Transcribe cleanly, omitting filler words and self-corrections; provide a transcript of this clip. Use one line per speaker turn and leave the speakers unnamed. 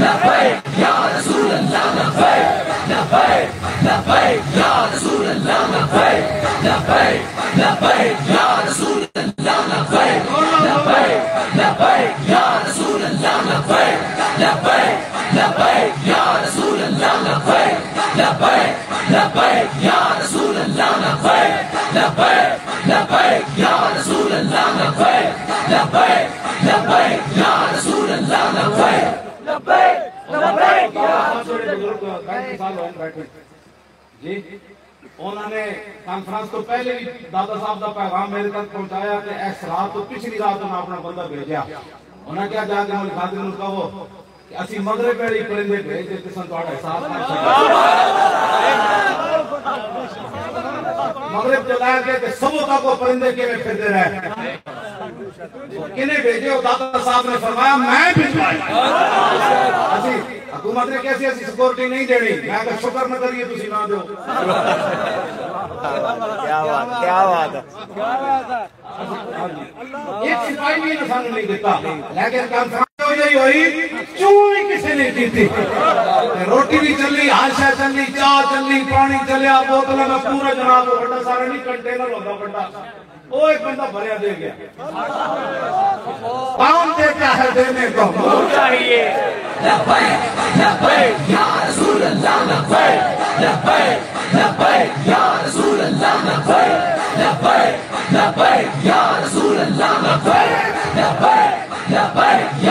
لبیک یا رسول اللہ لبیک لبیک لبیک یا رسول اللہ لبیک لبیک لبیک یا رسول اللہ لبیک لبیک لبیک یا رسول اللہ لبیک لبیک لبیک یا رسول اللہ لبیک لبیک لبیک یا رسول اللہ لبیک لبیک لبیک یا رسول اللہ لبیک لبیک لبیک یا رسول اللہ لبیک لبیک لبیک یا رسول اللہ
جی انہوں نے کانفرنس تو پہلے بھی دادا صاحب کا پیغام میرے تک پہنچایا کہ اس رات تو پچھلی رات انہوں نے اپنا بندہ بھیجا انہوں نے کیا جا کے ملک خاطر ان کا وہ کہ اسی مغرب پیڑی پرندے بھیج دیتے سن توڑا حساب مغرب چلایا گیا کہ سبوں تک وہ پرندے کے میں پھرتے رہے کنہیں بھیجے ہو دادا صاحب نے فرمایا میں بھیجوائی حکومت نے کیسی ایسی سیکورٹی نہیں دینی میں اگر شکر نہ کریے تو نہ دو
کیا بات ہے
ایک سپاہی بھی انسان نہیں دیتا لیکن کانفرنس یہی ہوئی چوئی کسی نہیں کی تھی روٹی بھی چلی عائشہ چلی چاہ چلی پانی چلیا بوتل میں پورا جناب کو بڑا سارا نہیں کنٹینر ہوگا بڑا وہ ایک بندہ بھریا دے گیا کون دیتا ہے دینے کو
چاہیے لبیک لبیک یا رسول اللہ لبیک لبیک لبیک یا رسول اللہ لبیک لبیک لبیک یا رسول اللہ لبیک لبیک لبیک